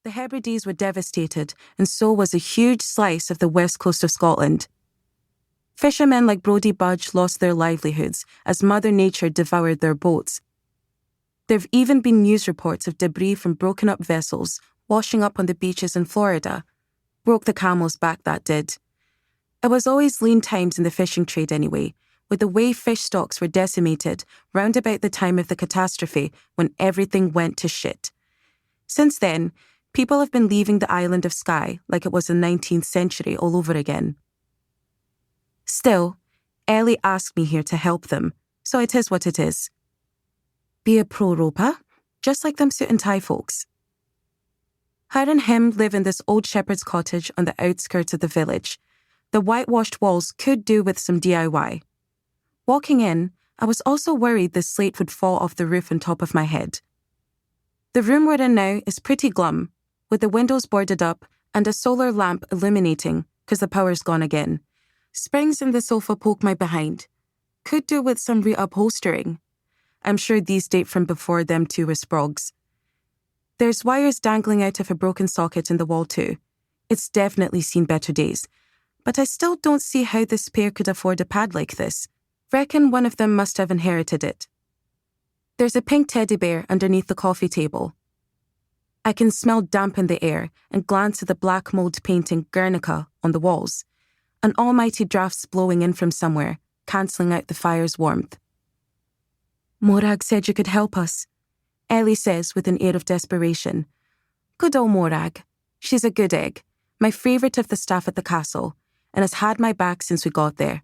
The Hebrides were devastated, and so was a huge slice of the west coast of Scotland. Fishermen like Brodie Budge lost their livelihoods as Mother Nature devoured their boats. There have even been news reports of debris from broken-up vessels washing up on the beaches in Florida. Broke the camel's back, that did. It was always lean times in the fishing trade anyway, with the way fish stocks were decimated round about the time of the catastrophe when everything went to shit. Since then, people have been leaving the island of Skye like it was the 19th century all over again. Still, Ellie asked me here to help them, so it is what it is. Be a pro, Ropa, just like them suit and tie folks. Her and him live in this old shepherd's cottage on the outskirts of the village. The whitewashed walls could do with some DIY. Walking in, I was also worried the slate would fall off the roof on top of my head. The room we're in now is pretty glum, with the windows boarded up and a solar lamp illuminating because the power's gone again. Springs in the sofa poke my behind. Could do with some reupholstering. I'm sure these date from before them two were sprogs. There's wires dangling out of a broken socket in the wall too. It's definitely seen better days. But I still don't see how this pair could afford a pad like this. Reckon one of them must have inherited it. There's a pink teddy bear underneath the coffee table. I can smell damp in the air and glance at the black mold painting Guernica on the walls. An almighty draft's blowing in from somewhere, cancelling out the fire's warmth. Morag said you could help us, Ellie says with an air of desperation. Good old Morag. She's a good egg, my favourite of the staff at the castle, and has had my back since we got there.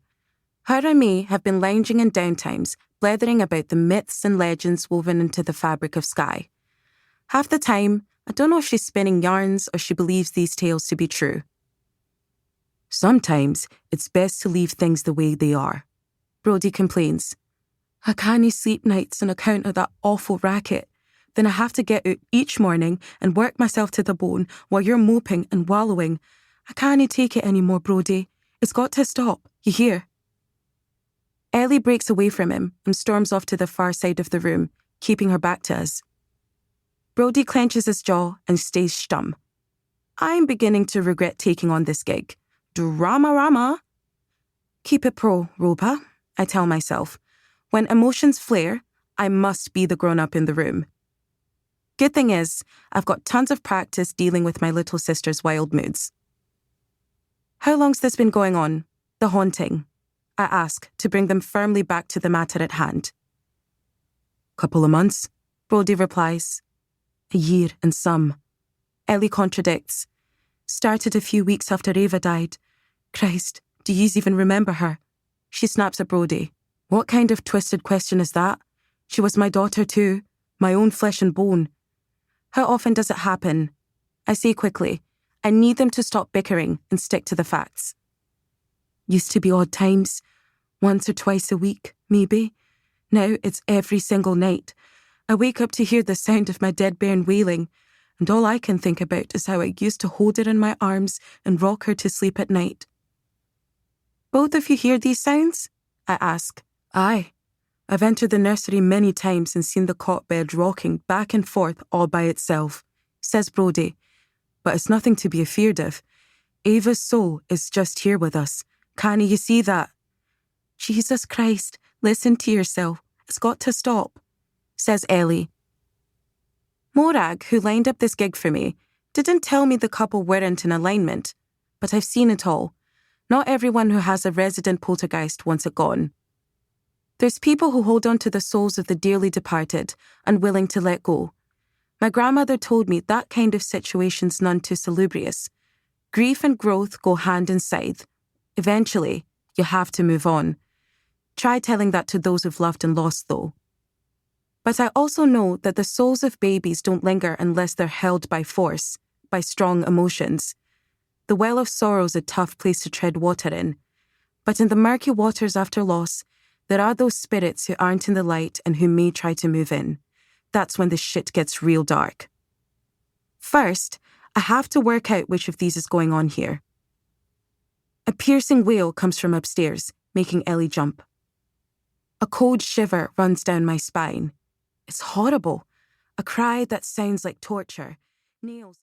Her and me have been lounging in downtimes, blethering about the myths and legends woven into the fabric of Skye. Half the time, I don't know if she's spinning yarns or she believes these tales to be true. Sometimes it's best to leave things the way they are, Brodie complains. I can't sleep nights on account of that awful racket. Then I have to get out each morning and work myself to the bone while you're moping and wallowing. I can't take it anymore, Brodie. It's got to stop, you hear? Ellie breaks away from him and storms off to the far side of the room, keeping her back to us. Brodie clenches his jaw and stays stum. I'm beginning to regret taking on this gig. Drama-rama. Keep it pro, Ropa, I tell myself. When emotions flare, I must be the grown-up in the room. Good thing is, I've got tons of practice dealing with my little sister's wild moods. How long's this been going on? The haunting? I ask, to bring them firmly back to the matter at hand. Couple of months, Brodie replies. A year and some. Ellie contradicts. Started a few weeks after Ava died. Christ, do yous even remember her? She snaps at Brodie. What kind of twisted question is that? She was my daughter too, my own flesh and bone. How often does it happen? I say quickly, I need them to stop bickering and stick to the facts. Used to be odd times, once or twice a week, maybe. Now it's every single night. I wake up to hear the sound of my dead bairn wailing, and all I can think about is how I used to hold her in my arms and rock her to sleep at night. Both of you hear these sounds? I ask. Aye. I've entered the nursery many times and seen the cot bed rocking back and forth all by itself, says Brodie. But it's nothing to be afeared of. Ava's soul is just here with us. Can't you see that? Jesus Christ, listen to yourself. It's got to stop, says Ellie. Morag, who lined up this gig for me, didn't tell me the couple weren't in alignment, but I've seen it all. Not everyone who has a resident poltergeist wants it gone. There's people who hold on to the souls of the dearly departed, unwilling to let go. My grandmother told me that kind of situation's none too salubrious. Grief and growth go hand in scythe. Eventually, you have to move on. Try telling that to those who've loved and lost, though. But I also know that the souls of babies don't linger unless they're held by force, by strong emotions. The well of sorrow's a tough place to tread water in. But in the murky waters after loss, there are those spirits who aren't in the light and who may try to move in. That's when the shit gets real dark. First, I have to work out which of these is going on here. A piercing wail comes from upstairs, making Ellie jump. A cold shiver runs down my spine. It's horrible. A cry that sounds like torture. Nails.